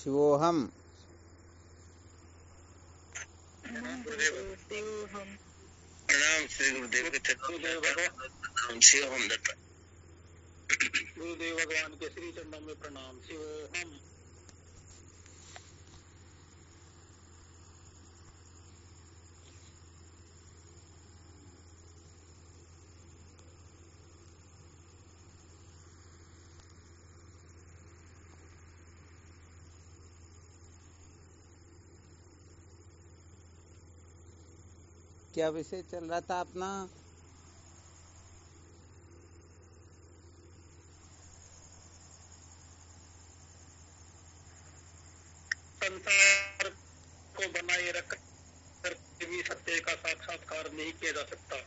शिवोहम। प्रणाम श्री गुरुदेव के चरणों में प्रणाम। शिवोहम दत्ता। गुरुदेव भगवान के श्री चरणों में प्रणाम। शिवोहम। क्या विषय चल रहा था अपना? संसार को बनाए रखकर भी सत्य का साक्षात्कार नहीं किया जा सकता।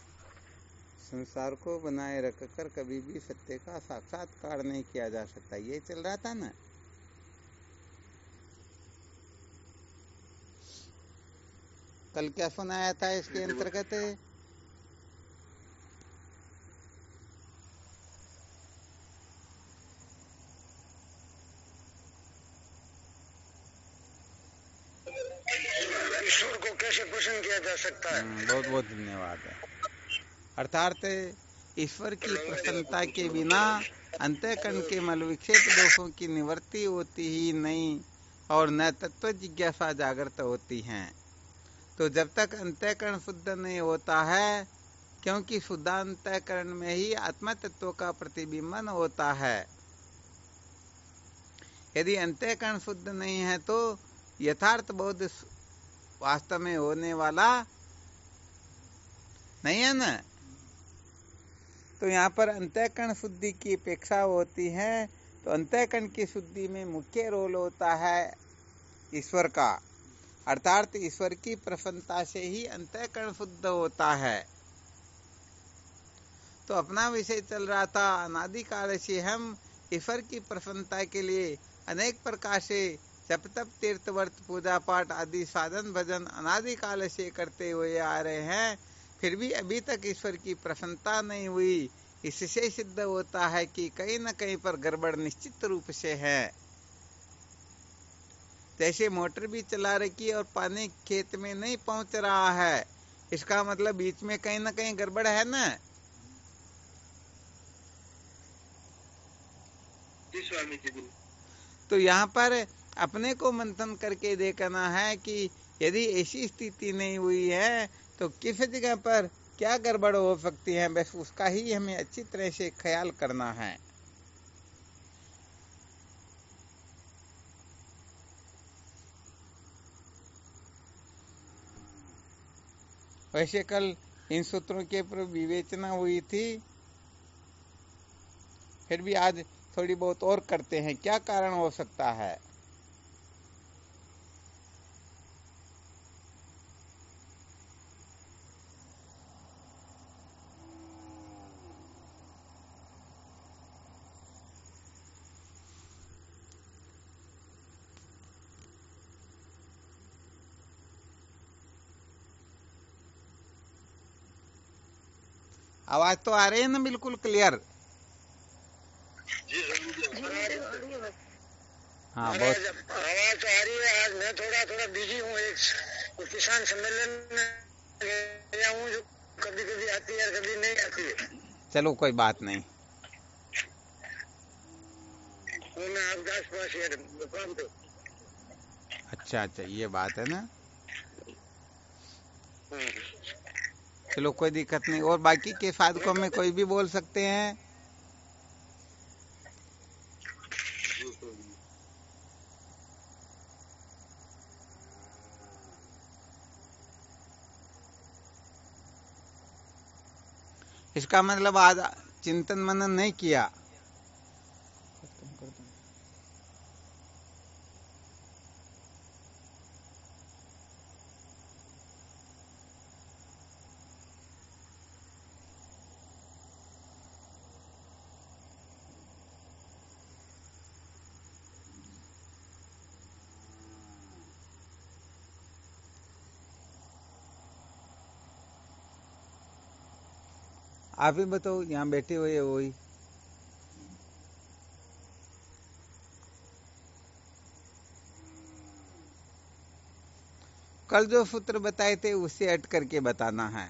संसार को बनाए रखकर कभी भी सत्य का साक्षात्कार नहीं किया जा सकता, ये चल रहा था ना। कल क्या सुनाया था इसके अंतर्गत? ईश्वर को कैसे प्रसन्न किया जा सकता है? बहुत बहुत धन्यवाद है। अर्थात ईश्वर की प्रसन्नता के बिना अंतःकरण के मल विक्षेप दोषों की निवृत्ति होती ही नहीं और न तत्व जिज्ञासा जागृत होती है। तो जब तक अंतःकरण शुद्ध नहीं होता है, क्योंकि शुद्ध अंतःकरण में ही आत्मा तत्व का प्रतिबिंबन होता है। यदि अंतःकरण शुद्ध नहीं है तो यथार्थ बोध वास्तव में होने वाला नहीं है ना। तो यहाँ पर अंतःकरण शुद्धि की अपेक्षा होती है, तो अंतःकरण की शुद्धि में मुख्य रोल होता है ईश्वर का। अर्थात ईश्वर की प्रसन्नता से ही अंतःकरण शुद्ध होता है। तो अपना विषय चल रहा था, अनादिकाल से हम ईश्वर की प्रसन्नता के लिए अनेक प्रकार से जप तप तीर्थ व्रत पूजा पाठ आदि साधन भजन अनादिकाल से करते हुए आ रहे हैं, फिर भी अभी तक ईश्वर की प्रसन्नता नहीं हुई। इससे सिद्ध होता है कि कहीं न कहीं पर गड़बड़ निश्चित रूप से है। जैसे मोटर भी चला रखी और पानी खेत में नहीं पहुंच रहा है, इसका मतलब बीच में कहीं न कहीं गड़बड़ है ना। तो यहाँ पर अपने को मंथन करके देखना है कि यदि ऐसी स्थिति नहीं हुई है तो किस जगह पर क्या गड़बड़ हो सकती है, बस उसका ही हमें अच्छी तरह से ख्याल करना है। वैसे कल इन सूत्रों के ऊपर विवेचना हुई थी, फिर भी आज थोड़ी बहुत और करते हैं, क्या कारण हो सकता है। आवाज तो आ रही है ना बिल्कुल क्लियर? हाँ बहुत आवाज तो आ रही है। आज मैं थोड़ा थोड़ा बिजी हूँ, एक किसान सम्मेलन में गया हूँ जो कभी कभी आती है कभी नहीं आती है। चलो कोई बात नहीं। वो मैं आपके आस पास है दुकान पे। अच्छा अच्छा, ये बात है ना। चलो कोई दिक्कत नहीं। और बाकी के साधकों में कोई भी बोल सकते हैं। इसका मतलब आज चिंतन मनन नहीं किया। आप ही बताओ, यहाँ बैठे हुए वही। कल जो सूत्र बताए थे उससे हट करके बताना है।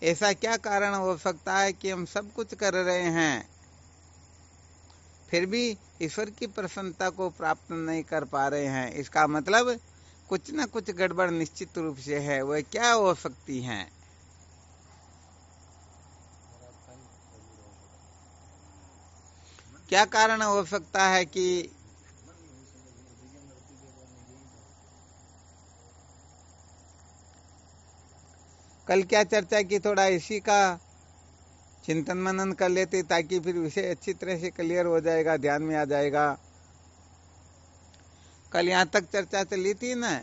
ऐसा क्या कारण हो सकता है कि हम सब कुछ कर रहे हैं फिर भी ईश्वर की प्रसन्नता को प्राप्त नहीं कर पा रहे हैं? इसका मतलब कुछ न कुछ गड़बड़ निश्चित रूप से है। वह क्या हो सकती है? क्या कारण हो सकता है कि कल क्या चर्चा की, थोड़ा इसी का चिंतन मनन कर लेते ताकि फिर विषय अच्छी तरह से क्लियर हो जाएगा, ध्यान में आ जाएगा। कल यहाँ तक चर्चा चली थी ना,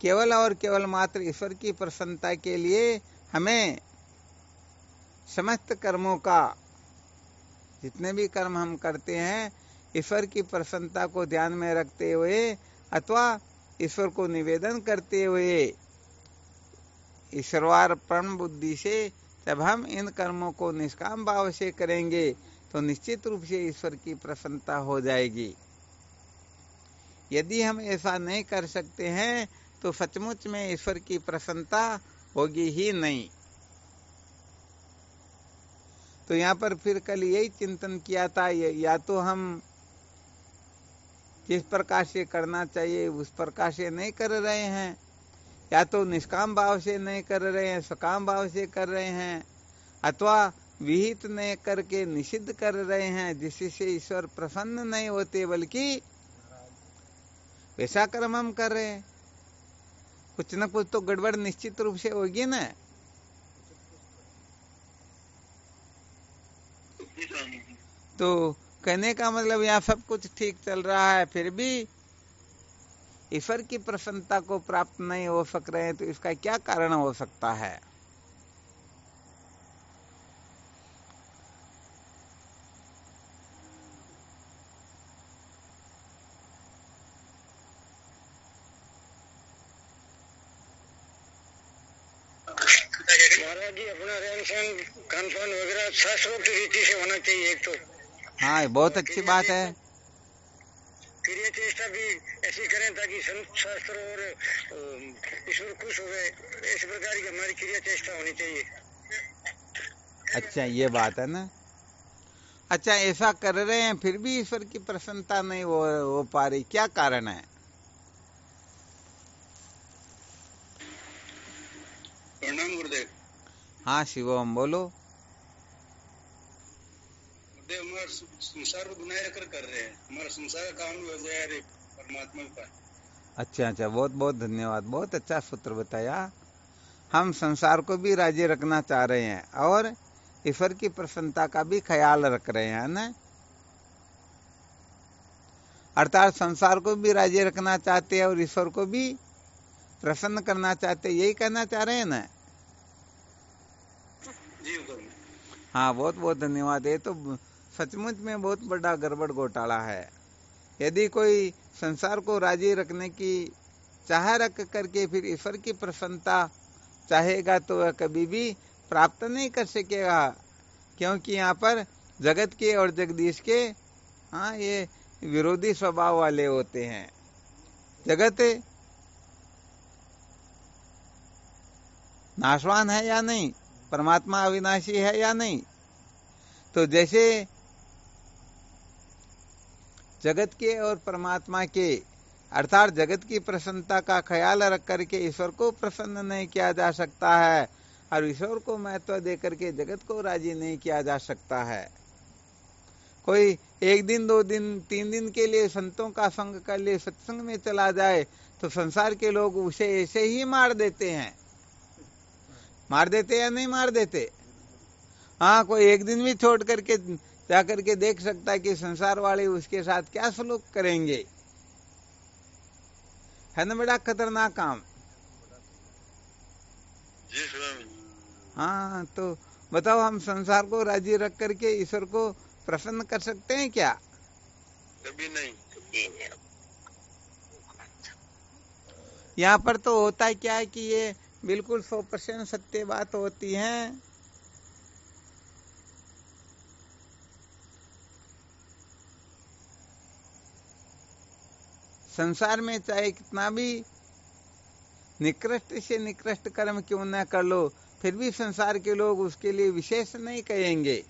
केवल और केवल मात्र ईश्वर की प्रसन्नता के लिए हमें समस्त कर्मों का, जितने भी कर्म हम करते हैं, ईश्वर की प्रसन्नता को ध्यान में रखते हुए अथवा ईश्वर को निवेदन करते हुए ईश्वरार्पण बुद्धि से जब हम इन कर्मों को निष्काम भाव से करेंगे तो निश्चित रूप से ईश्वर की प्रसन्नता हो जाएगी। यदि हम ऐसा नहीं कर सकते हैं तो सचमुच में ईश्वर की प्रसन्नता होगी ही नहीं। तो यहाँ पर फिर कल यही चिंतन किया था, या तो हम जिस प्रकार से करना चाहिए उस प्रकार से नहीं कर रहे हैं, या तो निष्काम भाव से नहीं कर रहे हैं, सकाम भाव से कर रहे हैं, अथवा विहित नहीं करके निषिद्ध कर रहे हैं, जिससे ईश्वर प्रसन्न नहीं होते बल्कि वैसा कर्म हम कर रहे हैं। कुछ न कुछ तो गड़बड़ निश्चित रूप से होगी ना। तो कहने का मतलब यहाँ सब कुछ ठीक चल रहा है फिर भी ईश्वर की प्रसन्नता को प्राप्त नहीं हो सक रहे हैं, तो इसका क्या कारण हो सकता है? महाराज जी, अपना रहन सहन खान पान वगैरह शास्त्रोक्त रीति से होना चाहिए एक तो। हाँ, बहुत अच्छी बात है। क्रिया चेष्टा भी ऐसी करें ताकि संत शास्त्र और ईश्वर खुश हो गए, इस प्रकार की हमारी क्रिया चेष्टा होनी चाहिए। अच्छा, ये बात है ना। अच्छा, ऐसा कर रहे हैं फिर भी ईश्वर की प्रसन्नता नहीं हो पा रही, क्या कारण है? प्रणाम गुरुदेव। हाँ शिवम, बोलो। गुरुदेव, हमारा संसार को बनाए रखकर कर रहे हैं, हमारा संसार का काम हो जाए अरे परमात्मा का। अच्छा अच्छा, बहुत बहुत धन्यवाद, बहुत अच्छा सूत्र बताया। हम संसार को भी राजी रखना चाह रहे हैं और ईश्वर की प्रसन्नता का भी ख्याल रख रहे हैं ना। अर्थात संसार को भी राजी रखना चाहते हैं और ईश्वर को भी प्रसन्न करना चाहते हैं, यही कहना चाह रहे हैं ना। जी हाँ, बहुत बहुत धन्यवाद। ये तो सचमुच में बहुत बड़ा गड़बड़ घोटाला है। यदि कोई संसार को राजी रखने की चाह रख करके फिर ईश्वर की प्रसन्नता चाहेगा तो वह कभी भी प्राप्त नहीं कर सकेगा, क्योंकि यहाँ पर जगत के और जगदीश के हाँ ये विरोधी स्वभाव वाले होते हैं। जगत नाशवान है या नहीं, परमात्मा अविनाशी है या नहीं। तो जैसे जगत के और परमात्मा के अर्थात जगत की प्रसन्नता का ख्याल रख करके ईश्वर को प्रसन्न नहीं किया जा सकता है और ईश्वर को महत्व दे करके जगत को राजी नहीं किया जा सकता है। कोई एक दिन, 2 दिन, 3 दिन के लिए संतों का संग कर ले, सत्संग में चला जाए तो संसार के लोग उसे ऐसे ही मार देते हैं। मार देते या नहीं मार देते? हाँ, कोई एक दिन भी छोड़ करके जाकर के देख सकता है कि संसार वाले उसके साथ क्या सलूक करेंगे। है ना बड़ा खतरनाक काम। जी स्वामी। हाँ, तो बताओ, हम संसार को राजी रख करके ईश्वर को प्रसन्न कर सकते हैं क्या? कभी नहीं। यहाँ पर तो होता है क्या है कि ये बिल्कुल 100% सत्य बात होती है। संसार में चाहे कितना भी निकृष्ट से निकृष्ट कर्म क्यों न कर लो, फिर भी संसार के लोग उसके लिए विशेष नहीं कहेंगे।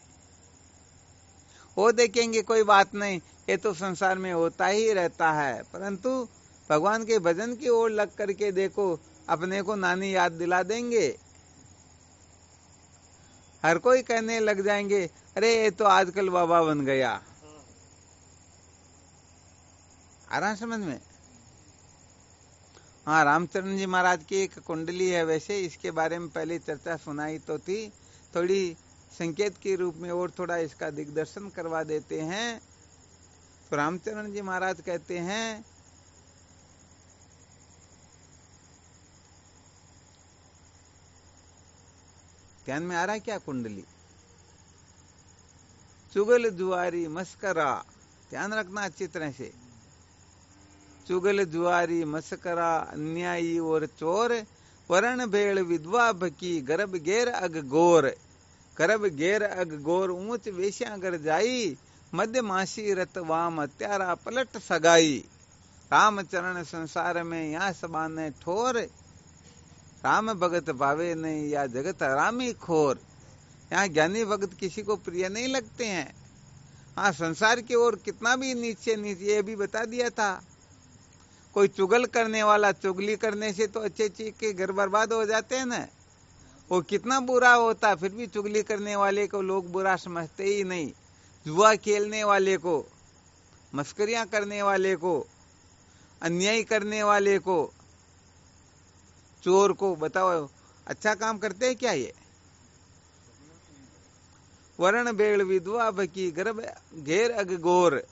वो देखेंगे कोई बात नहीं, ये तो संसार में होता ही रहता है। परंतु भगवान के भजन की ओर लग करके देखो, अपने को नानी याद दिला देंगे। हर कोई कहने लग जाएंगे, अरे ये तो आजकल बाबा बन गया। आ रहा समझ में? हाँ, रामचरण जी महाराज की एक कुंडली है, वैसे इसके बारे में पहले चर्चा सुनाई तो थी, थोड़ी संकेत के रूप में और थोड़ा इसका दिग्दर्शन करवा देते हैं। तो रामचरण जी महाराज कहते हैं, ध्यान में आ रहा है क्या कुंडली? चुगल जुआरी मस्करा, ध्यान रखना अच्छी तरह से। चुगल जुआरी मस्करा अन्यायी और चोर, वरण भेड़ विधवा भकी गर्भ गेर अग गोर। गर्भ गेर अग गोर ऊंच वेश्या गर जाई, मध्य मासी रत वाम हत्यारा पलट सगाई। रामचरण संसार में यहाँ सबाने ठोर, राम भगत भावे नहीं या जगत हरामी खोर। यहाँ ज्ञानी भगत किसी को प्रिय नहीं लगते हैं। हाँ, संसार की ओर कितना भी नीचे नीचे, ये भी बता दिया था। कोई चुगल करने वाला, चुगली करने से तो अच्छे चीज के घर बर्बाद हो जाते हैं ना। वो कितना बुरा होता, फिर भी चुगली करने वाले को लोग बुरा समझते ही नहीं। जुआ खेलने वाले को, मस्करियां करने वाले को, अन्याय करने वाले को, चोर को, बताओ अच्छा काम करते हैं क्या ये? वरण बेड़ विधवा भकी गर्भ घेर अग गोर,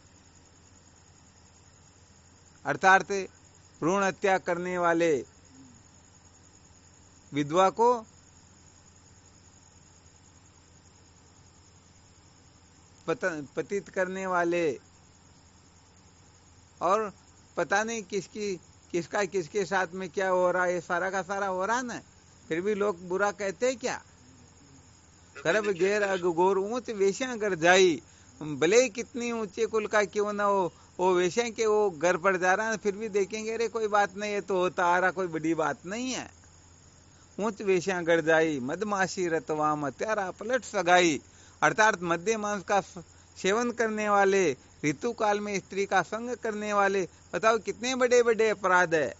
अर्थात भ्रूण हत्या करने वाले, विधवा को पतित करने वाले, और पता नहीं किसका किसके साथ में क्या हो रहा है, ये सारा का सारा हो रहा ना, फिर भी लोग बुरा कहते हैं क्या? गर्भ घेर अग गोर ऊंच वेश्या गर जाई, भले ही कितनी ऊंचे कुल का क्यों ना हो, वो वेश्या के वो घर पर जा रहा है, फिर भी देखेंगे अरे कोई बात नहीं, ये तो होता आ रहा, कोई बड़ी बात नहीं है। ऊंच वेश्या गर जाई, मदमाशी रतवाम हत्यारा पलट सगाई, अर्थात मध्य मांस का सेवन करने वाले, ऋतु काल में स्त्री का संग करने वाले, बताओ कितने बड़े बड़े अपराध है।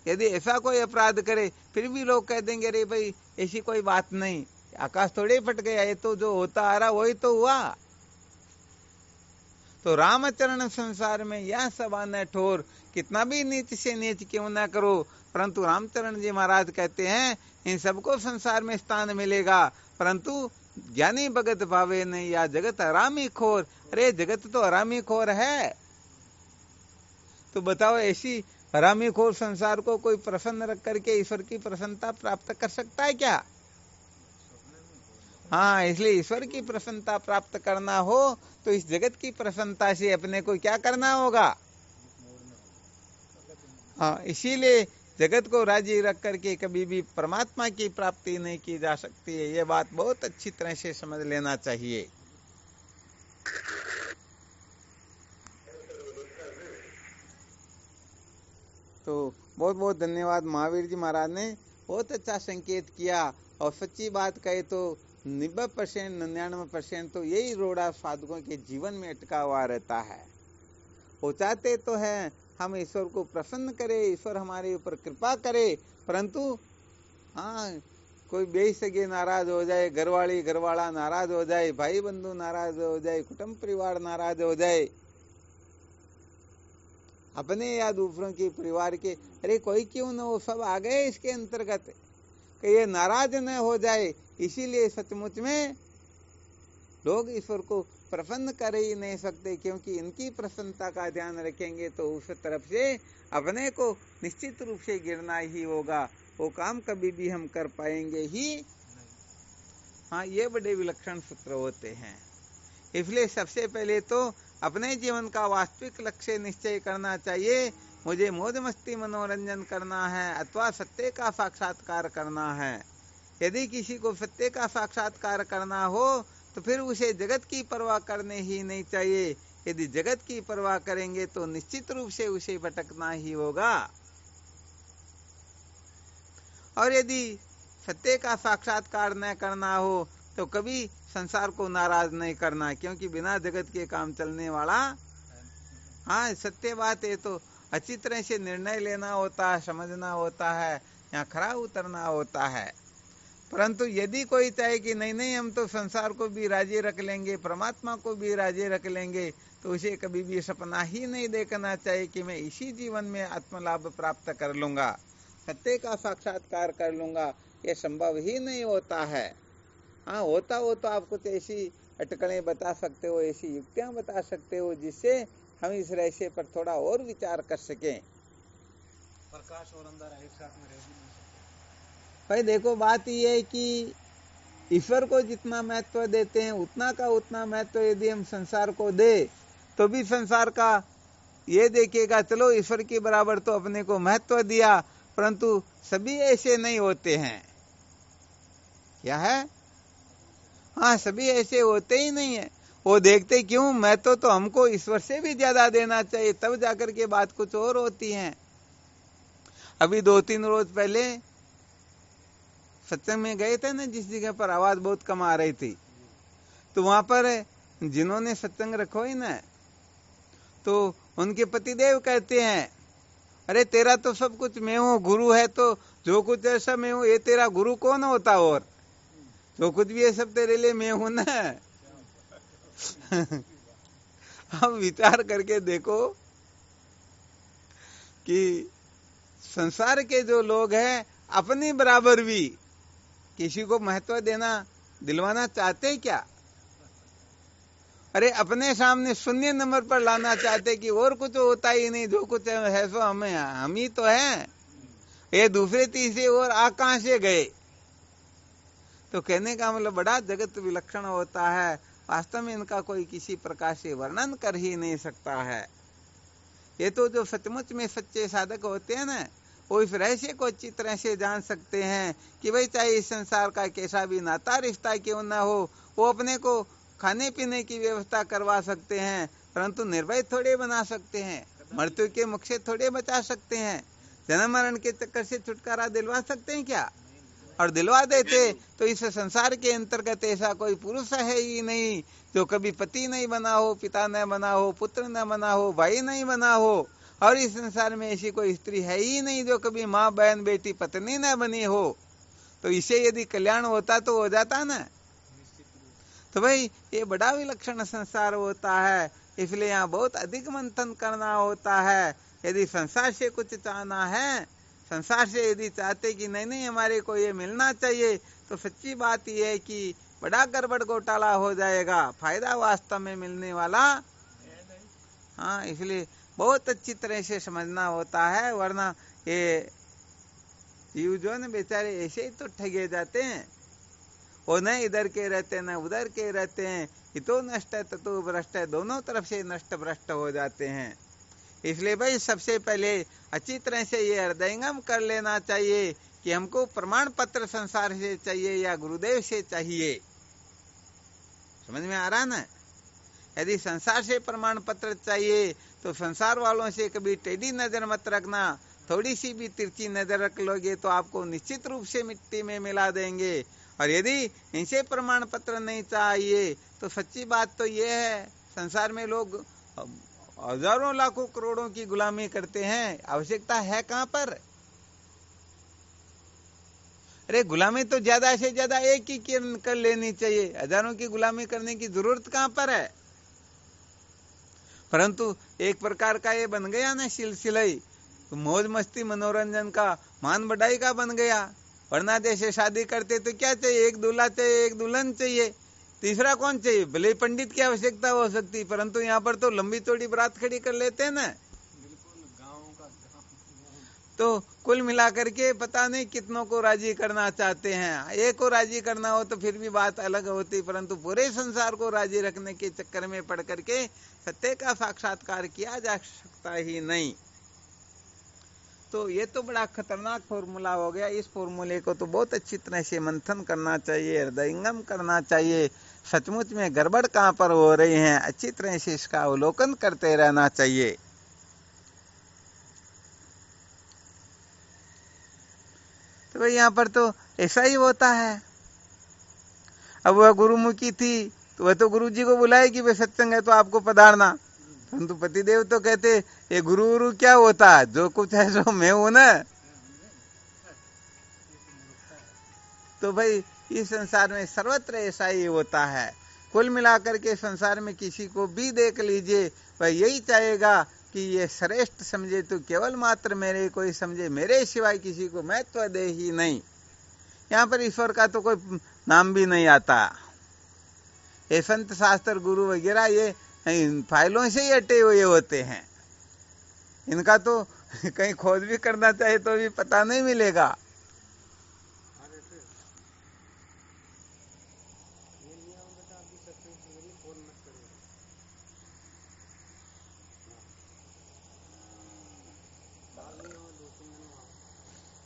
यदि ऐसा कोई अपराध करे, फिर भी लोग कह देंगे अरे भाई ऐसी कोई बात नहीं, आकाश थोड़े फट गया, ये तो जो होता आ रहा वही तो हुआ। तो रामचरण संसार में यह सभा न ठोर, कितना भी नीच से नीच क्यों ना करो, परंतु रामचरण जी महाराज कहते हैं इन सबको संसार में स्थान मिलेगा, परंतु ज्ञानी भगत भावे नहीं या जगत हरामी खोर। अरे जगत तो हरामी खोर है, तो बताओ ऐसी हरामी खोर संसार को कोई प्रसन्न रख करके ईश्वर की प्रसन्नता प्राप्त कर सकता है क्या? हाँ, इसलिए ईश्वर की प्रसन्नता प्राप्त करना हो तो इस जगत की प्रसन्नता से अपने को क्या करना होगा? हाँ, इसीलिए जगत को राजी रख करके कभी भी परमात्मा की प्राप्ति नहीं की जा सकती है। ये बात बहुत अच्छी तरह से समझ लेना चाहिए। तो बहुत बहुत धन्यवाद। महावीर जी महाराज ने बहुत अच्छा संकेत किया, और सच्ची बात कहे तो 90% 99% तो यही रोड़ा साधकों के जीवन में अटका हुआ रहता है। वो चाहते तो है हम ईश्वर को प्रसन्न करे, ईश्वर हमारे ऊपर कृपा करे, परंतु हाँ कोई बेसगे नाराज हो जाए, घरवाला नाराज हो जाए, भाई बंधु नाराज हो जाए, कुटुंब परिवार नाराज हो जाए, अपने या दूसरों के परिवार के, अरे कोई क्यों न हो, सब आ गए इसके अंतर्गत, कि ये नाराज न हो जाए। इसीलिए सचमुच में लोग ईश्वर को प्रसन्न कर ही नहीं सकते, क्योंकि इनकी प्रसन्नता का ध्यान रखेंगे तो उस तरफ से अपने को निश्चित रूप से गिरना ही होगा, वो काम कभी भी हम कर पाएंगे ही। हाँ, ये बड़े विलक्षण सूत्र होते हैं। इसलिए सबसे पहले तो अपने जीवन का वास्तविक लक्ष्य निश्चय करना चाहिए, मुझे मौज मस्ती मनोरंजन करना है अथवा सत्य का साक्षात्कार करना है। यदि किसी को सत्य का साक्षात्कार करना हो तो फिर उसे जगत की परवाह करने ही नहीं चाहिए, यदि जगत की परवाह करेंगे तो निश्चित रूप से उसे भटकना ही होगा। और यदि सत्य का साक्षात्कार न करना हो तो कभी संसार को नाराज नहीं करना, क्योंकि बिना जगत के काम चलने वाला, हाँ सत्य बात है। तो अच्छी तरह से निर्णय लेना होता है, समझना होता है, यहाँ खरा उतरना होता है। परंतु यदि कोई चाहे कि नहीं नहीं हम तो संसार को भी राजी रख लेंगे, परमात्मा को भी राजी रख लेंगे, तो उसे कभी भी सपना ही नहीं देखना चाहिए कि मैं इसी जीवन में आत्मलाभ प्राप्त कर लूंगा, सत्य का साक्षात्कार कर लूंगा। ये संभव ही नहीं होता है। हाँ होता हो तो आप कुछ ऐसी अटकलें बता सकते हो, ऐसी युक्तियां बता सकते हो जिससे हम इस रहस्य पर थोड़ा और विचार कर सकें। प्रकाश और अंधारा एक साथ में रह भी नहीं सकते। भाई देखो बात ये है कि ईश्वर को जितना महत्व देते हैं उतना का उतना महत्व यदि हम संसार को दे तो भी संसार का ये देखेगा चलो ईश्वर के बराबर तो अपने को महत्व दिया, परंतु सभी ऐसे नहीं होते हैं। क्या है? हाँ सभी ऐसे होते ही नहीं है। वो देखते क्यों, मैं तो हमको ईश्वर से भी ज्यादा देना चाहिए, तब जाकर के बात कुछ और होती है। अभी 2-3 रोज पहले सत्संग में गए थे ना, जिस जगह पर आवाज बहुत कम आ रही थी, तो वहां पर जिन्होंने सत्संग रखो ही ना, तो उनके पतिदेव कहते हैं अरे तेरा तो सब कुछ मैं हूँ, गुरु है तो जो कुछ ऐसा मैं हूँ, ये तेरा गुरु कौन होता, और जो कुछ भी है सब तेरे लिए मैं हूं ना। अब विचार करके देखो कि संसार के जो लोग हैं अपने बराबर भी किसी को महत्व देना दिलवाना चाहते हैं क्या? अरे अपने सामने 0 नंबर पर लाना चाहते कि और कुछ होता ही नहीं, जो कुछ है सो हम ही तो हैं, ये दूसरे तीसरे और आकाश से गए। तो कहने का मतलब बड़ा जगत विलक्षण होता है, वास्तव में इनका कोई किसी प्रकार से वर्णन कर ही नहीं सकता है। ये तो जो सचमुच में सच्चे साधक होते हैं ना, वो इस रहस्य को अच्छी तरह से जान सकते हैं कि भाई चाहे इस संसार का कैसा भी नाता रिश्ता क्यों ना हो, वो अपने को खाने पीने की व्यवस्था करवा सकते हैं, परंतु निर्भय थोड़े बना सकते हैं, मृत्यु के मुख से थोड़े बचा सकते हैं, जन्म मरण के चक्कर से छुटकारा दिलवा सकते हैं क्या? और दिलवा देते तो इस संसार के अंतर्गत ऐसा कोई पुरुष है ही नहीं जो कभी पति नहीं बना हो, पिता न बना हो, पुत्र न बना हो, भाई नहीं बना हो, और इस संसार में ऐसी कोई स्त्री है ही नहीं जो कभी माँ बहन बेटी पत्नी न बनी हो। तो इसे यदि कल्याण होता तो हो जाता ना। तो भाई ये बड़ा विलक्षण संसार होता है, इसलिए यहाँ बहुत अधिक मंथन करना होता है। यदि संसार से कुछ चाहना है, संसार से यदि चाहते कि नहीं नहीं हमारे को ये मिलना चाहिए, तो सच्ची बात यह है कि बड़ा गड़बड़ घोटाला हो जाएगा, फायदा वास्तव में मिलने वाला। हाँ इसलिए बहुत अच्छी तरह से समझना होता है, वरना ये जीव जो है बेचारे ऐसे ही तो ठगे जाते हैं, वो न इधर के रहते न उधर के रहते हैं, इतो नष्ट है ततो भ्रष्ट है, दोनों तरफ से नष्ट भ्रष्ट हो जाते हैं। इसलिए भाई सबसे पहले अच्छी तरह से ये हृदयंगम कर लेना चाहिए कि हमको प्रमाण पत्र संसार से चाहिए या गुरुदेव से चाहिए। समझ में आ रहा ना? यदि संसार से प्रमाण पत्र चाहिए तो संसार वालों से कभी टेढ़ी नजर मत रखना, थोड़ी सी भी तिरछी नजर रख लोगे तो आपको निश्चित रूप से मिट्टी में मिला देंगे। और यदि इनसे प्रमाण पत्र नहीं चाहिए तो सच्ची बात तो ये है, संसार में लोग हजारों लाखों करोड़ों की गुलामी करते हैं, आवश्यकता है कहां पर? अरे गुलामी तो ज्यादा से ज्यादा एक ही कर लेनी चाहिए, हजारों की गुलामी करने की जरूरत कहां पर है? परंतु एक प्रकार का ये बन गया ना सिलसिला, तो मौज मस्ती मनोरंजन का मान बढ़ाई का बन गया। वरना जैसे शादी करते तो क्या चाहिए, एक दूल्हा चाहिए, एक दुल्हन चाहिए, तीसरा कौन चाहिए? भले पंडित की आवश्यकता हो सकती, परंतु यहाँ पर तो लंबी चौड़ी बारात खड़ी कर लेते हैं ना। तो कुल मिलाकर के पता नहीं कितनों को राजी करना चाहते हैं। एक को राजी करना हो तो फिर भी बात अलग होती, परंतु पूरे संसार को राजी रखने के चक्कर में पड़ करके सत्य का साक्षात्कार किया जा सकता ही नहीं। तो ये तो बड़ा खतरनाक फॉर्मूला हो गया। इस फॉर्मूले को तो बहुत अच्छी तरह से मंथन करना चाहिए, हृदयंगम करना चाहिए, सचमुच में गड़बड़ कहाँ पर हो रही है, अच्छी तरह से इसका अवलोकन करते रहना चाहिए। तो भाई यहाँ पर तो ऐसा ही होता है। अब वह गुरुमुखी थी तो वह तो गुरु जी को बुलाएगी, वे सत्संग है तो आपको पधारना। परंतु पतिदेव तो कहते ये गुरु क्या होता है, जो कुछ है सो मैं हूं ना। तो भाई इस संसार में सर्वत्र ऐसा ही होता है। कुल मिलाकर के संसार में किसी को भी देख लीजिए, वह यही चाहेगा कि ये श्रेष्ठ समझे तो केवल मात्र मेरे को ही समझे, मेरे सिवाय किसी को महत्व दे ही नहीं। यहाँ पर ईश्वर का तो कोई नाम भी नहीं आता। ये संत शास्त्र गुरु वगैरह ये फाइलों से ही हटे हुए होते हैं, इनका तो कहीं खोज भी करना चाहे तो भी पता नहीं मिलेगा।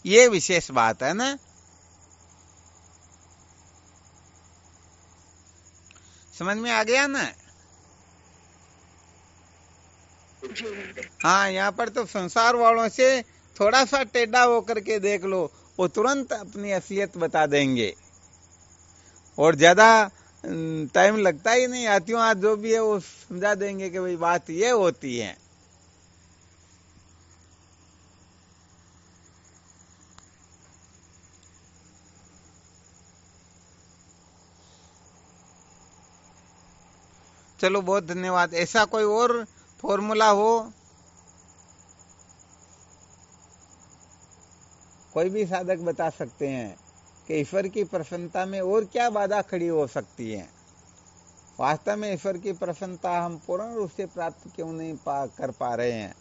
ये विशेष बात है ना। समझ में आ गया ना। हाँ, यहाँ पर तो संसार वालों से थोड़ा सा टेढ़ा होकर के देख लो, वो तुरंत अपनी असलियत बता देंगे और ज्यादा टाइम लगता ही नहीं। हाथियों हाथ जो भी है वो समझा देंगे कि भाई बात ये होती है। चलो बहुत धन्यवाद। ऐसा कोई और फॉर्मूला हो, कोई भी साधक बता सकते हैं कि ईश्वर की प्रसन्नता में और क्या बाधा खड़ी हो सकती है। वास्तव में ईश्वर की प्रसन्नता हम पूर्ण रूप से प्राप्त क्यों नहीं कर पा रहे हैं।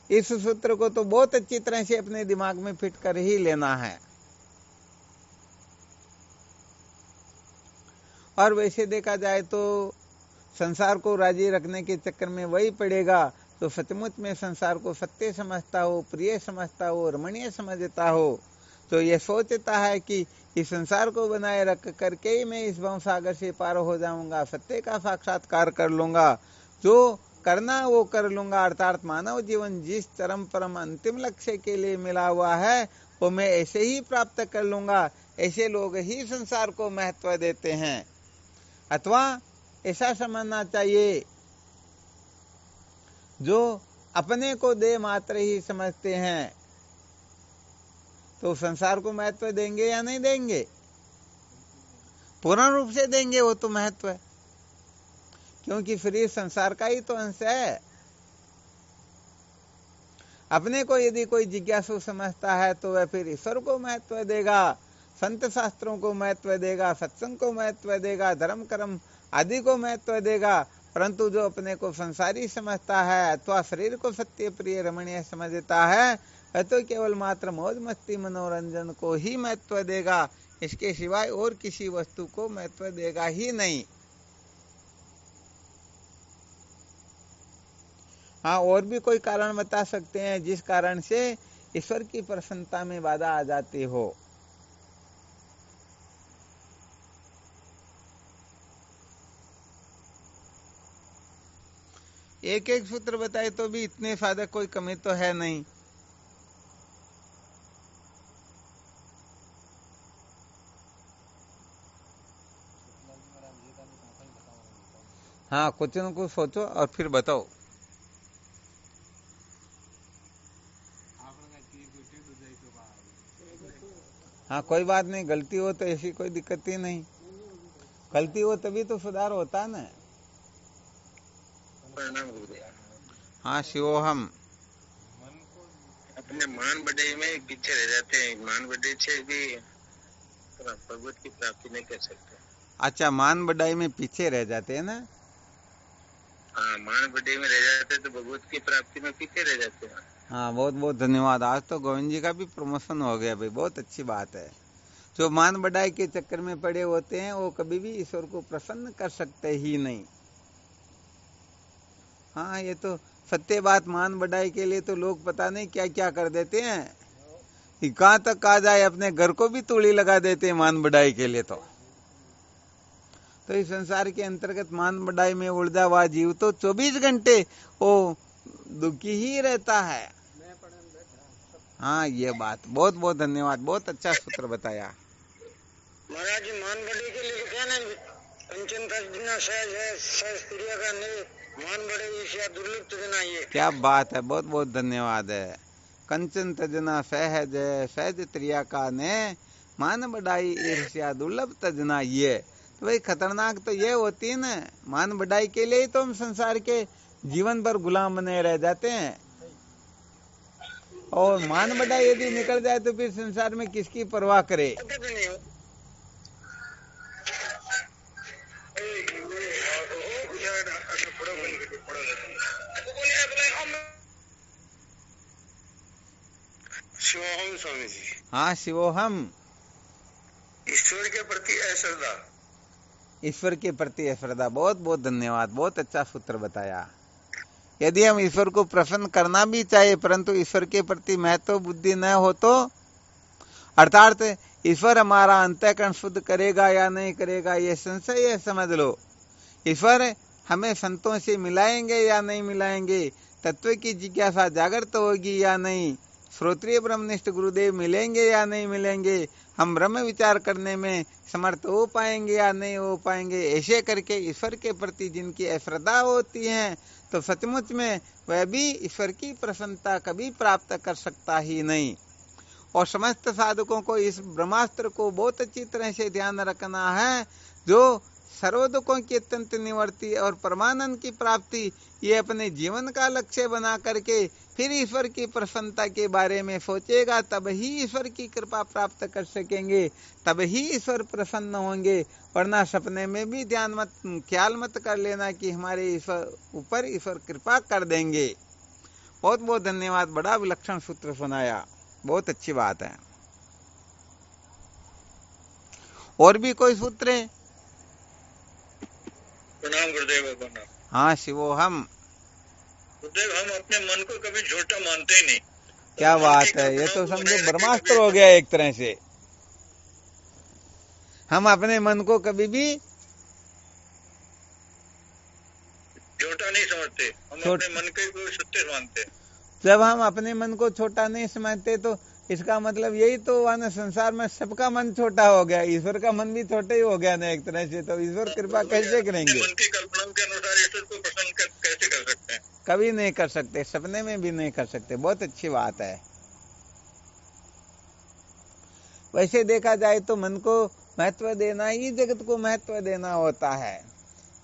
इस सूत्र को तो बहुत अच्छी तरह से अपने दिमाग में फिट कर ही लेना है। और वैसे देखा जाए तो संसार को राजी रखने के चक्कर में वही पड़ेगा तो सचमुच में संसार को सत्य समझता हो, प्रिय समझता हो, रमणीय समझता हो, तो ये सोचता है कि इस संसार को बनाए रख करके ही मैं इस भव सागर से पार हो जाऊंगा, सत्य का साक्षात्कार कर लूंगा, जो करना वो कर लूंगा। अर्थात मानव जीवन जिस चरम परम अंतिम लक्ष्य के लिए मिला हुआ है वो मैं ऐसे ही प्राप्त कर लूंगा। ऐसे लोग ही संसार को महत्व देते हैं। अथवा ऐसा समझना चाहिए जो अपने को दे मात्र ही समझते हैं, तो संसार को महत्व देंगे या नहीं देंगे? पूर्ण रूप से देंगे वो तो महत्व, क्योंकि फिर संसार का ही तो अंश है। अपने को यदि कोई जिज्ञासु समझता है तो वह फिर ईश्वर को महत्व देगा, संत शास्त्रों को महत्व देगा, सत्संग को महत्व देगा, धर्म कर्म आदि को महत्व देगा। परंतु जो अपने को संसारी समझता है अथवा शरीर को सत्य प्रिय रमणीय समझता है वह तो केवल मात्र मौज मस्ती मनोरंजन को ही महत्व देगा, इसके सिवाय और किसी वस्तु को महत्व देगा ही नहीं। हाँ, और भी कोई कारण बता सकते हैं जिस कारण से ईश्वर की प्रसन्नता में बाधा आ जाती हो? एक एक सूत्र बताए तो भी इतने साधक कोई कमी तो है नहीं। हाँ, कुछ न कुछ सोचो और फिर बताओ। हाँ, कोई बात नहीं, गलती हो तो ऐसी कोई दिक्कत ही नहीं। गलती हो तभी तो सुधार होता है ना। हाँ, शिवोहम। अपने मान बढ़ाई में पीछे रह जाते हैं, मान बढ़ाई से भी भगवत की प्राप्ति नहीं कर सकते। अच्छा, मान बढ़ाई में पीछे रह जाते हैं ना। हाँ, मान बढ़ाई में रह जाते हैं तो भगवत की प्राप्ति में पीछे रह जाते हैं। हाँ, बहुत बहुत धन्यवाद। आज तो गोविंद जी का भी प्रमोशन हो गया भाई, बहुत अच्छी बात है। जो मान बढ़ाई के चक्कर में पड़े होते हैं वो कभी भी ईश्वर को प्रसन्न कर सकते ही नहीं। हाँ, ये तो सत्य बात। मान बढ़ाई के लिए तो लोग पता नहीं क्या क्या कर देते हैं, कहाँ तक कहा जाए अपने घर को भी तूड़ी लगा देते हैं मान बढ़ाई के लिए। तो तो इस संसार के अंतर्गत मान बढ़ाई में उलझा हुआ जीव तो 24 घंटे वो दुखी ही रहता है। हाँ, ये बात बहुत बहुत धन्यवाद, बहुत अच्छा सूत्र बताया महाराज जी। मान बढ़े के लिए क्या ना पंचम तजना सहज है, सहज क्रिया का नहीं मान बढ़े ईर्ष्या दुर्लभ तजना। ये क्या बात है, बहुत बहुत धन्यवाद है। कंचन तजना सहज है, सहज त्रिया का ने मान बढ़ाई ईर्ष्या दुर्लभ तजना। ये तो भाई खतरनाक तो ये होती है ना, मान बढ़ाई के लिए ही तो हम संसार के जीवन भर गुलाम बने रह जाते हैं। और मान बढ़ाई यदि निकल जाए तो फिर संसार में किसकी परवाह करे। शिवोहम स्वामी जी। हाँ, शिवोहम। ईश्वर के प्रति अश्रद्धा। ईश्वर के प्रति अश्रद्धा, बहुत बहुत धन्यवाद, बहुत अच्छा सूत्र बताया। यदि हम ईश्वर को प्रसन्न करना भी चाहे परंतु ईश्वर के प्रति महत्व बुद्धि न हो तो, अर्थात ईश्वर हमारा अंतःकरण शुद्ध करेगा या नहीं करेगा ये संशय है, समझ लो। ईश्वर हमें संतों से मिलाएंगे या नहीं मिलाएंगे, तत्व की जिज्ञासा जागृत होगी या नहीं, श्रोत्रिय ब्रह्मनिष्ठ गुरुदेव मिलेंगे या नहीं मिलेंगे, हम ब्रह्म विचार करने में समर्थ हो पाएंगे या नहीं हो पाएंगे, ऐसे करके ईश्वर के प्रति जिनकी अश्रद्धा होती है तो सचमुच में वह भी ईश्वर की प्रसन्नता कभी प्राप्त कर सकता ही नहीं। और समस्त साधकों को इस ब्रह्मास्त्र को बहुत अच्छी तरह से ध्यान रखना है, जो सर्व दुखों की अत्यंत निवृत्ति और परमानंद की प्राप्ति ये अपने जीवन का लक्ष्य बना करके फिर ईश्वर की प्रसन्नता के बारे में सोचेगा, तब ही ईश्वर की कृपा प्राप्त कर सकेंगे, तब ही ईश्वर प्रसन्न होंगे। वरना सपने में भी ख्याल मत कर लेना कि हमारे ईश्वर ऊपर ईश्वर कृपा कर देंगे। बहुत बहुत धन्यवाद, बड़ा विलक्षण सूत्र सुनाया, बहुत अच्छी बात है। और भी कोई सूत्र है? प्रणाम गुरुदेव। प्रणाम। हाँ, शिवोहम। गुरुदेव, हम अपने मन को कभी झूठा मानते ही नहीं। क्या बात है, ये तो समझो ब्रह्मास्त्र हो गया एक तरह से। हम अपने मन को कभी भी छोटा नहीं समझते, हम अपने मन को सत्य मानते। जब हम अपने मन को छोटा नहीं समझते तो इसका मतलब यही तो हुआ ना, संसार में सबका मन छोटा हो गया, ईश्वर का मन भी छोटा ही हो गया ना एक तरह से। तो ईश्वर कृपा कैसे करेंगे? मन की कल्पना के अनुसार ईश्वर को प्रसन्न कैसे कर सकते हैं? कभी नहीं कर सकते, सपने में भी नहीं कर सकते। बहुत अच्छी बात है। वैसे देखा जाए तो मन को महत्व देना ही जगत को महत्व देना होता है।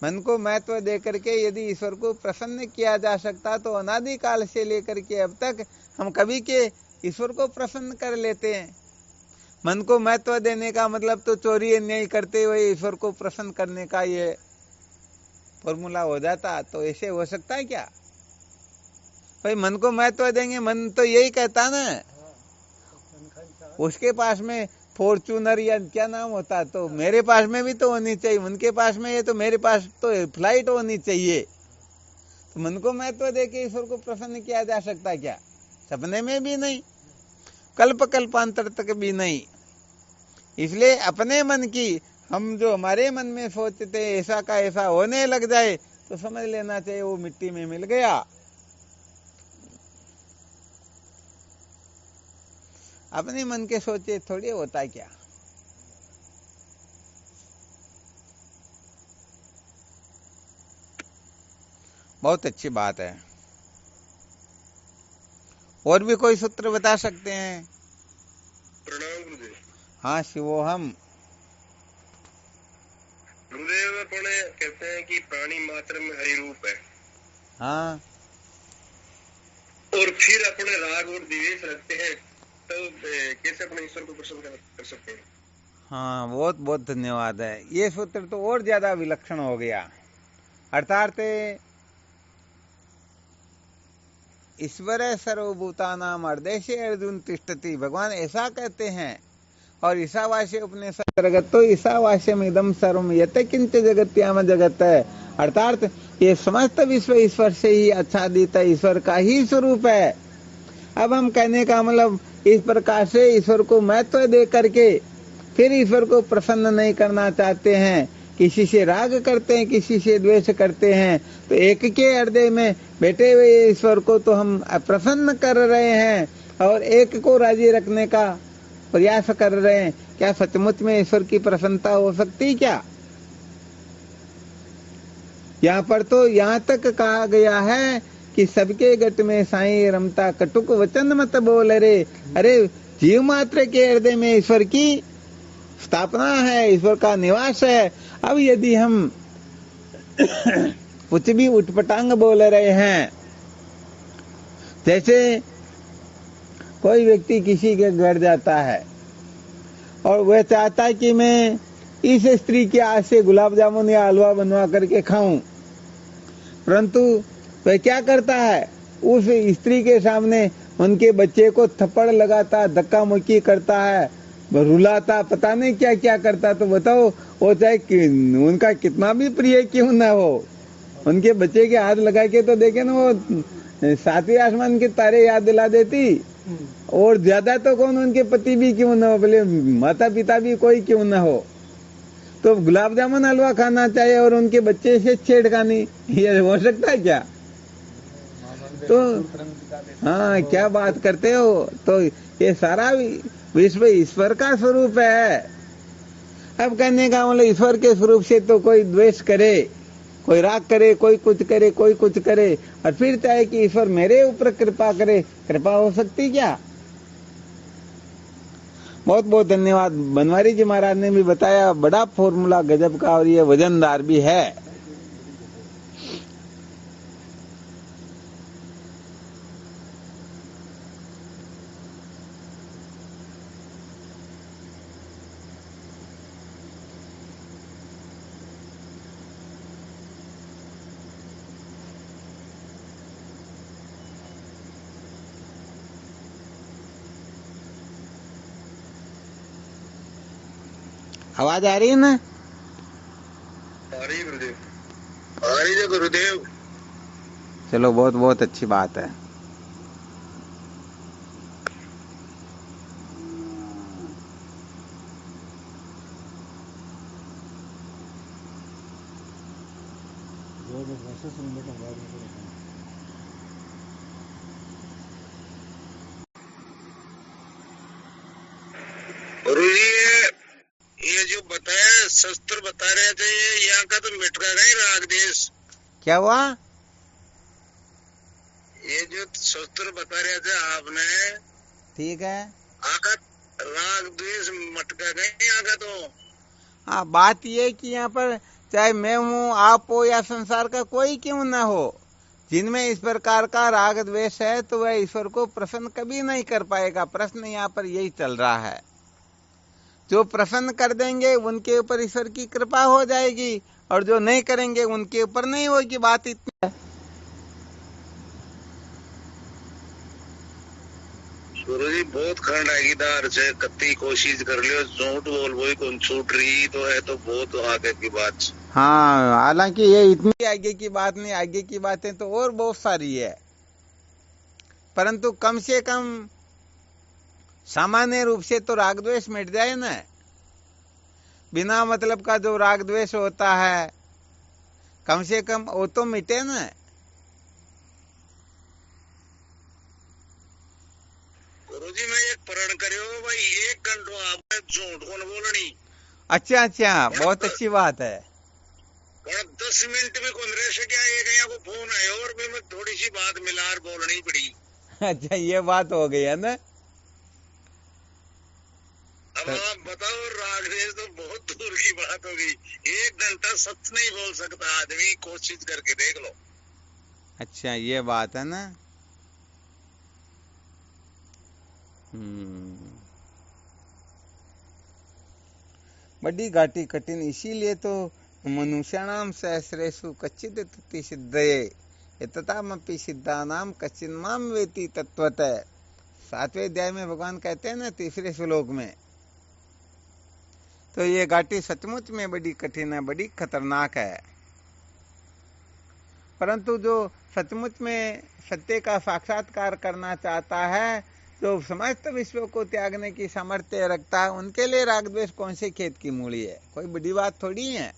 मन को महत्व दे करके यदि ईश्वर को प्रसन्न किया जा सकता तो अनादिकाल से लेकर के अब तक हम कभी के ईश्वर को प्रसन्न कर लेते हैं। मन को महत्व देने का मतलब तो चोरी अन्याय करते हुए ईश्वर को प्रसन्न करने का ये फॉर्मूला हो जाता। तो ऐसे हो सकता है क्या भाई? मन को महत्व देंगे, मन तो यही कहता ना, उसके पास में फॉर्चूनर या क्या नाम होता, तो मेरे पास में भी तो होनी चाहिए, उनके पास में ये तो मेरे पास तो फ्लाइट होनी चाहिए। तो मन को महत्व देके ईश्वर को प्रसन्न किया जा सकता है क्या? सपने में भी नहीं, कल्प कल्पांतर तक भी नहीं। इसलिए अपने मन की हम जो हमारे मन में सोचते ऐसा का ऐसा होने लग जाए तो समझ लेना चाहिए वो मिट्टी में मिल गया। अपने मन के सोचे थोड़ी होता है क्या? बहुत अच्छी बात है। और भी कोई सूत्र बता सकते हैं? प्रणाम गुरुदेव। हाँ, शिवोहम। गुरुदेव अपने कहते हैं कि प्राणी मात्र में हरि रूप है। हाँ, और फिर अपने राग और द्वेष रखते हैं, तो कैसे अपने ईश्वर को प्रसन्न कर सकते हैं? हाँ, बहुत बहुत धन्यवाद है। ये सूत्र तो और ज्यादा विलक्षण हो गया। अर्थात ईश्वर सर्वभूतानां हृदये अर्जुन तिष्ठति, भगवान ऐसा कहते हैं। और ईशावास्य उपनिषद अंतर्गत तो ईशावास्यम इदम सर्वम यत किंच जगत्याम जगत है। अर्थात ये समस्त विश्व ईश्वर से ही आच्छादित है, ईश्वर का ही स्वरूप है। अब हम कहने का मतलब इस प्रकार से ईश्वर को महत्व दे करके फिर ईश्वर को प्रसन्न नहीं करना चाहते हैं, किसी से राग करते हैं, किसी से द्वेष करते हैं, तो एक के हृदय में बैठे हुए ईश्वर को तो हम प्रसन्न कर रहे हैं और एक को राजी रखने का प्रयास कर रहे हैं। क्या सचमुच में ईश्वर की प्रसन्नता हो सकती क्या? यहाँ पर तो यहाँ तक कहा गया है कि सबके गट में साईं रमता, कटुक वचन मत बोल रे। अरे जीव मात्र के हृदय में ईश्वर की स्थापना है, ईश्वर का निवास है। अब यदि हम कुछ भी उठपटांग बोल रहे हैं, जैसे कोई व्यक्ति किसी के घर जाता है और वह चाहता है कि मैं इस स्त्री के हाथ से गुलाब जामुन या हलवा बनवा करके खाऊं, परंतु वह क्या करता है, उस स्त्री के सामने उनके बच्चे को थप्पड़ लगाता, धक्का मुक्की करता है, रुलाता, पता नहीं क्या क्या करता। तो बताओ, वो चाहे उनका कितना भी प्रिय क्यों ना हो, उनके बच्चे के हाथ लगा के तो देखे ना, वो सातवें आसमान के तारे याद दिला देती। और ज्यादा तो कौन, उनके पति भी क्यों ना हो, बोले माता पिता भी कोई क्यों ना हो, तो गुलाब जामुन हलवा खाना चाहिए और उनके बच्चे से छेड़खानी, ये हो सकता है क्या? तो हाँ, क्या बात करते हो। तो ये सारा विश्व ईश्वर का स्वरूप है। अब कहने का मतलब ईश्वर के स्वरूप से तो कोई द्वेष करे, कोई राग करे, कोई कुछ करे, कोई कुछ करे, और फिर चाहे कि ईश्वर मेरे ऊपर कृपा करे, कृपा हो सकती क्या? बहुत बहुत धन्यवाद। बनवारी जी महाराज ने भी बताया, बड़ा फॉर्मूला गजब का, और ये वजनदार भी है। आवाज आ रही है ना? आ रही है गुरुदेव, आ रही है गुरुदेव। चलो, बहुत बहुत अच्छी बात है। गुरु जी, ये जो बताया शस्त्र बता रहे थे, ये यहाँ का तो मिट गया नहीं राग देश। क्या हुआ? ये जो शस्त्र बता रहे थे आपने, ठीक है, आका राग द्वेष मटका गए यहाँ का तो। हाँ, बात ये कि यहाँ पर चाहे मैं हूँ, आप हो, या संसार का कोई क्यों ना हो, जिनमें इस प्रकार का राग द्वेष है, तो वह ईश्वर को प्रसन्न कभी नहीं कर पाएगा। प्रश्न यहाँ पर यही चल रहा है। जो प्रसन्न कर देंगे उनके ऊपर ईश्वर की कृपा हो जाएगी, और जो नहीं करेंगे उनके ऊपर नहीं होगी। बात इतनी है। गुरु जी बहुत खंड आगीदार से कत्ती कोशिश कर लियो, झूठ बोल वही कौन छूट रही तो है, तो बहुत आगे की बात। हाँ, हालांकि ये इतनी आगे की बात नहीं, आगे की बातें तो और बहुत सारी है, परंतु कम से कम सामान्य रूप से तो राग द्वेष मिट जाए ना। बिना मतलब का जो राग द्वेष होता है, कम से कम वो तो मिटे ना। गुरुजी मैं एक प्रण करियो भाई, 1 घंटो आपने झूठ कौन बोलनी। अच्छा अच्छा, बहुत अच्छी बात है। और 10 मिनट में कौन रह सके, एक यहाँ को फोन आयो और मैं थोड़ी सी बात मिलार बोलनी पड़ी। अच्छा, ये बात हो गई है ना। अब आप बताओ, रागद्वेष तो बहुत दूर की बात होगी। 1 घंटा सच नहीं बोल सकता आदमी, कोशिश करके देख लो। अच्छा, ये बात है ना। बड़ी घाटी कठिन, इसीलिए तो मनुष्याणाम सहस्रेषु कच्चिद तति सिद्धये तथामपि सिद्धानाम कच्चिन माम वेति तत्वतः। 7वें अध्याय में भगवान कहते हैं ना, 3रे श्लोक में, तो ये घाटी सचमुच में बड़ी कठिन है, बड़ी खतरनाक है। परंतु जो सचमुच में सत्य का साक्षात्कार करना चाहता है, जो समस्त विश्व को त्यागने की सामर्थ्य रखता है, उनके लिए राग द्वेष कौन से खेत की मूली है, कोई बड़ी बात थोड़ी है।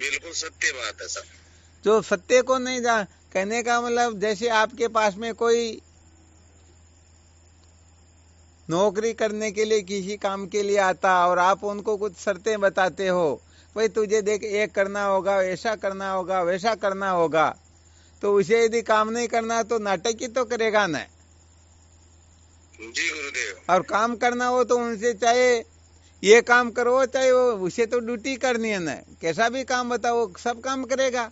बिल्कुल सत्य बात है सर। जो सत्य को नहीं जान, कहने का मतलब जैसे आपके पास में कोई नौकरी करने के लिए किसी काम के लिए आता और आप उनको कुछ शर्तें बताते हो, भाई तुझे देख ये करना होगा, ऐसा करना होगा, वैसा करना होगा, तो उसे यदि काम नहीं करना तो नाटक ही तो करेगा न। जी गुरुदेव। और काम करना हो तो उनसे चाहे ये काम करो, चाहे वो, उसे तो ड्यूटी करनी है न, कैसा भी काम बताओ सब काम करेगा।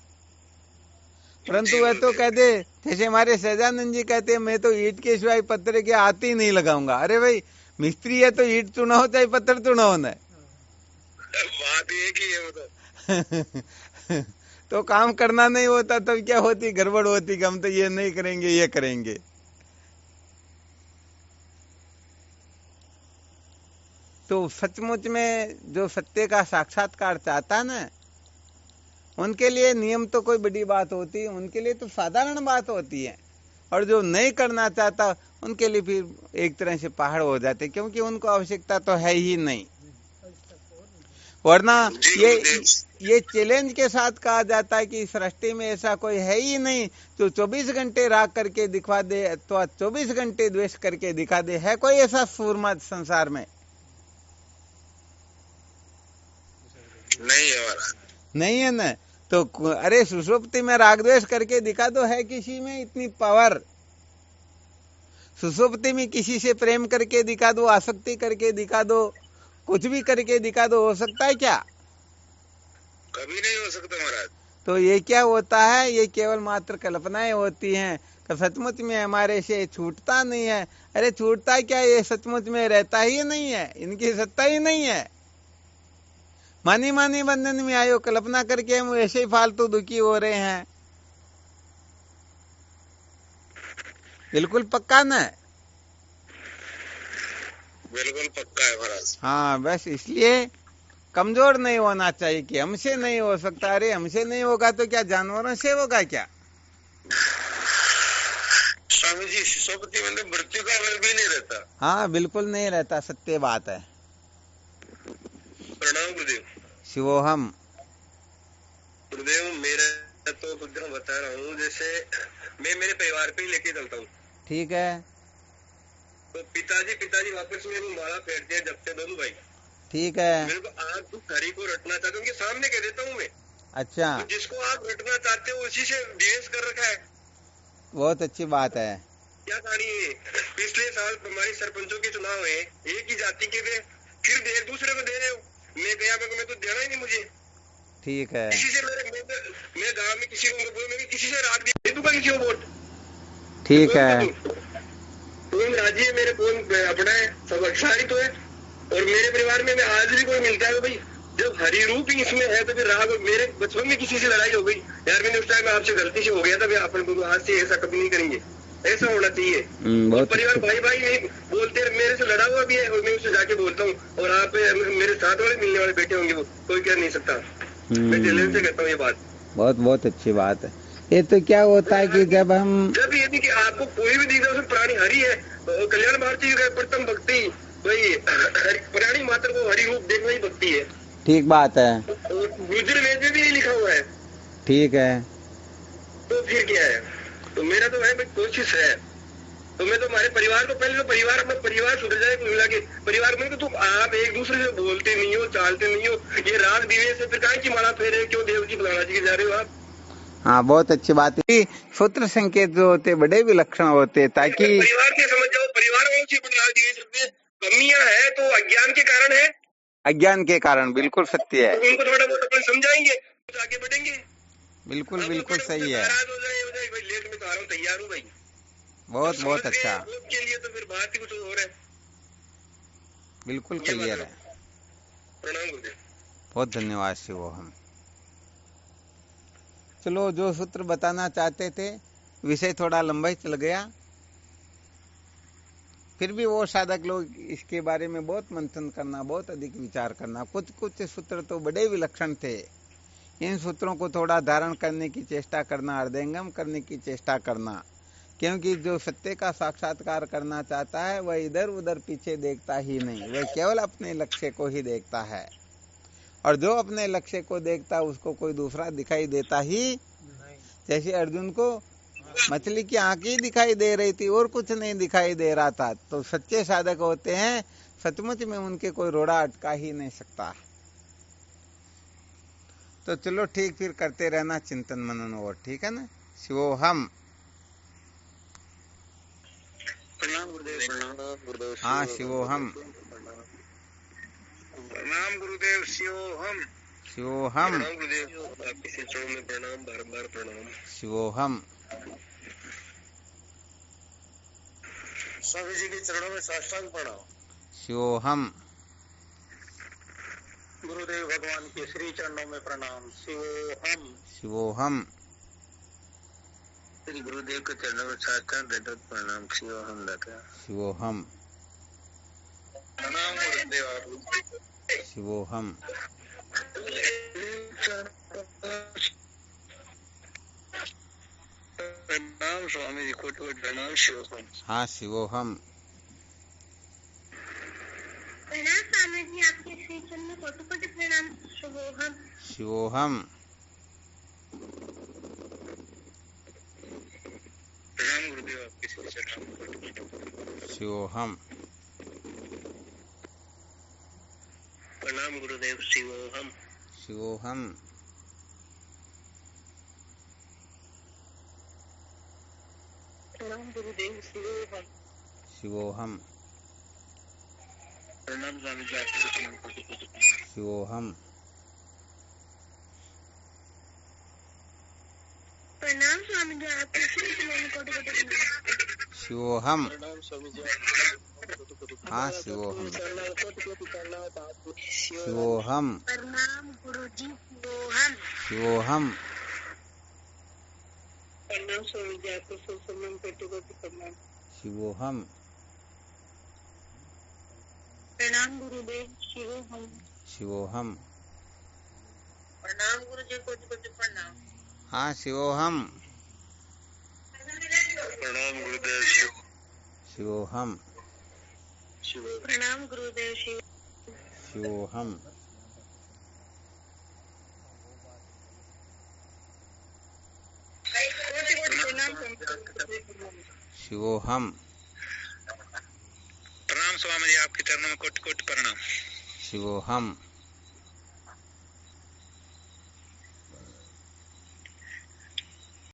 परंतु वह तो कहते, जैसे हमारे सहजानंद जी कहते, मैं तो ईंट के सिवाय पत्थर के हाथ ही नहीं लगाऊंगा। अरे भाई मिस्त्री है तो ईंट चुनाओ चाहे पत्थर चुनाओ न, बात एक ही है वो तो। तो काम करना नहीं होता तब क्या होती, गड़बड़ होती कि हम तो ये नहीं करेंगे, ये करेंगे। तो सचमुच में जो सत्य का साक्षात्कार चाहता ना, उनके लिए नियम तो कोई बड़ी बात होती है, उनके लिए तो साधारण बात होती है। और जो नहीं करना चाहता उनके लिए फिर एक तरह से पहाड़ हो जाते, क्योंकि उनको आवश्यकता तो है ही नहीं। वरना ये चैलेंज के साथ कहा जाता है कि सृष्टि में ऐसा कोई है ही नहीं जो 24 घंटे राग करके दिखा दे अथवा 24 घंटे द्वेष करके दिखा दे। है कोई ऐसा सूरमा संसार में? नहीं है वाला। नहीं है ना। तो अरे सुषुप्ति में राग द्वेष करके दिखा दो, है किसी में इतनी पावर? सुषुप्ति में किसी से प्रेम करके दिखा दो, आसक्ति करके दिखा दो, कुछ भी करके दिखा दो, हो सकता है क्या? कभी नहीं हो सकता महाराज। तो ये क्या होता है, ये केवल मात्र कल्पनाएं होती हैं। सचमुच में हमारे से छूटता नहीं है। अरे छूटता क्या, ये सचमुच में रहता ही नहीं है, इनकी सत्ता ही नहीं है। मानी मानी बंधन में आयो, कल्पना करके हम ऐसे ही फालतू दुखी हो रहे हैं। बिल्कुल पक्का ना? बिल्कुल पक्का है महाराज। हाँ, बस इसलिए कमजोर नहीं होना चाहिए कि हमसे नहीं हो सकता। अरे हमसे नहीं होगा तो क्या जानवरों से होगा क्या? स्वामी जी सुषुप्ति में मृत्यु का भय भी नहीं रहता। हाँ बिल्कुल नहीं रहता, सत्य बात है। प्रणाम गुरुदेव। शिवोहम। गुरुदेव मेरा तो खुद बता रहा हूँ, जैसे मैं मेरे परिवार पे ही लेके चलता हूँ। ठीक है। तो पिताजी वापस मेरी माला फेरते हैं जब से दोनों भाई। ठीक है। मेरे को आप हरि को रटना चाहते हो, उनके सामने कह देता हूँ मैं। अच्छा। तो जिसको आप रटना चाहते हो उसी से डिवेस कर रखा है। बहुत अच्छी बात है। क्या कहानी है? पिछले साल हमारे सरपंचों के चुनाव है, एक ही जाति के थे, फिर एक दूसरे को दे रहे हो। मैं गया, मैं तो देना ही नहीं मुझे। ठीक है। किसी से मैं गांव में किसी को मैं किसी से रात दे दूंगा किसी को वोट। ठीक है। कौन राजी है मेरे, कौन अपना है, सब अच्छा ही तो है। और मेरे परिवार में आज भी कोई मिलता है भाई, जब हरि रूप ही इसमें है तो फिर राग। मेरे बचपन में किसी से लड़ाई हो गई, यार मैंने उस टाइम आपसे गलती से हो गया था, अपन आज से ऐसा कभी नहीं करेंगे, ऐसा होना चाहिए। परिवार भाई नहीं बोलते, मेरे से लड़ा हुआ भी है और मैं उससे जाके बोलता हूँ। और आप मेरे साथ वाले मिलने वाले बैठे होंगे, वो कोई कह नहीं सकता। मैं चैलेंज से कहता हूँ ये बात। बहुत बहुत अच्छी बात है। ये तो क्या होता है कि जब ये कि आपको कोई भी दिख रहा है प्राणी हरि है, कल्याण भारती का प्रथम भक्ति भाई प्राणी मात्र को हरि रूप देखना ही भक्ति है। ठीक बात है। गुजर वेद में भी यही लिखा हुआ है। ठीक है। तो फिर क्या है? तो मेरा तो है कोशिश है। तो मैं तो हमारे परिवार को पहले तो परिवार अपना परिवार सुधर जाए मिला के परिवार में। तो आप एक दूसरे से बोलते नहीं हो, चालते नहीं हो, ये राग दिवे से फिर काहे की माला फेरे, क्यों देव जी बुलाना जी जा रहे हो आप? हाँ बहुत अच्छी बात है। सूत्र संकेत जो होते बड़े विलक्षण होते, ताकि परिवार के समझ जाओ, परिवार वालों से राग दिवे सकते। कमियां है तो अज्ञान के कारण है। अज्ञान के कारण, बिल्कुल सत्य है। तो उनको थोड़ा बहुत अपन समझाएंगे तो आगे बढ़ेंगे। बिल्कुल बिल्कुल सही है। भाई लेट में तो आ रहा हूँ, तैयार हूँ भाई। बहुत बहुत अच्छा। के लिए तो फिर बात ही कुछ और है। बिल्कुल क्लियर है। प्रणाम गुरुदेव। बहुत धन्यवाद शिवोहम। चलो, जो सूत्र बताना चाहते थे, विषय थोड़ा लंबा ही चल गया। फिर भी वो साधक लोग इसके बारे में बहुत मंथन करना, बहुत अधिक विचार करना। कुछ कुछ सूत्र तो बड़े विलक्षण थे। इन सूत्रों को थोड़ा धारण करने की चेष्टा करना, हृदयंगम करने की चेष्टा करना, क्योंकि जो सत्य का साक्षात्कार करना चाहता है वह इधर उधर पीछे देखता ही नहीं, वह केवल अपने लक्ष्य को ही देखता है। और जो अपने लक्ष्य को देखता उसको कोई दूसरा दिखाई देता ही नहीं। जैसे अर्जुन को मछली की आंख ही दिखाई दे रही थी और कुछ नहीं दिखाई दे रहा था। तो सच्चे साधक होते हैं, सचमुच में उनके कोई रोड़ा अटका ही नहीं सकता। तो चलो ठीक, फिर करते रहना चिंतन मनन और, ठीक है ना। शिवोहम। प्रणाम गुरुदेव। प्रणाम गुरुदेव। हाँ शिवोहम। प्रणाम गुरुदेव। शिवोहम। शिवोहम। प्रणाम गुरुदेव, आपके चरणों में प्रणाम, बारंबार प्रणाम। शिवोहम। स्वामी जी के चरणों में साष्टांग प्रणाम। शिवोहम। गुरुदेव भगवान के श्री चरणों में प्रणाम। शिवोहम। शिवोहम। श्री गुरुदेव के चरणों में साष्टांग दंडवत प्रणाम। शिवोहम दाता। शिवोहम। प्रणाम गुरुदेव। शिवोहम। प्रणाम स्वामी जी, कोटि कोटि प्रणाम। शिवोहम। हाँ शिवोहम। प्रणाम स्वामी जी, आपके श्री चरण में कोटि कोटि प्रणाम। शिवोहम। शिवोहम। प्रणाम गुरुदेव, आपके श्री चरणों में कोटि कोटि शिवोहम। प्रणाम गुरुदेव। शिवोहम। शिवोहम। प्रणाम गुरुदेव। शिवोहम। शिवोहम। प्रणाम स्वामी जी, आपके चरणों में कोटि कोटि प्रणाम। शिवोहम। प्रणाम स्वामी जी, आपके श्री चरण में कोटि कोटि प्रणाम। शिवोहम। प्रणाम स्वामी जी, आपके कोटि कोटि प्रणाम। हाँ शिवोहम। कोटि कोटि प्रणाम। शिवोहम। प्रणाम गुरु जी। शिवोहम। शिवोहम। प्रणाम स्वामी जी, आपके श्री चरणों में कोटि कोटि प्रणाम। शिवोहम। प्रणाम गुरुदेव। शिवोहम। शिवोहम। प्रणाम गुरु जी, कोटि कोटि प्रणाम। हाँ शिवोहम। प्रणाम गुरुदेव। शिवोहम। प्रणाम गुरुदेव। शिव। शिवोहम। कोटि कोटि प्रणाम। शिवोहम। प्रणाम स्वामी जी, आपके चरणों में कोटि कोटि प्रणाम। शिवोहम।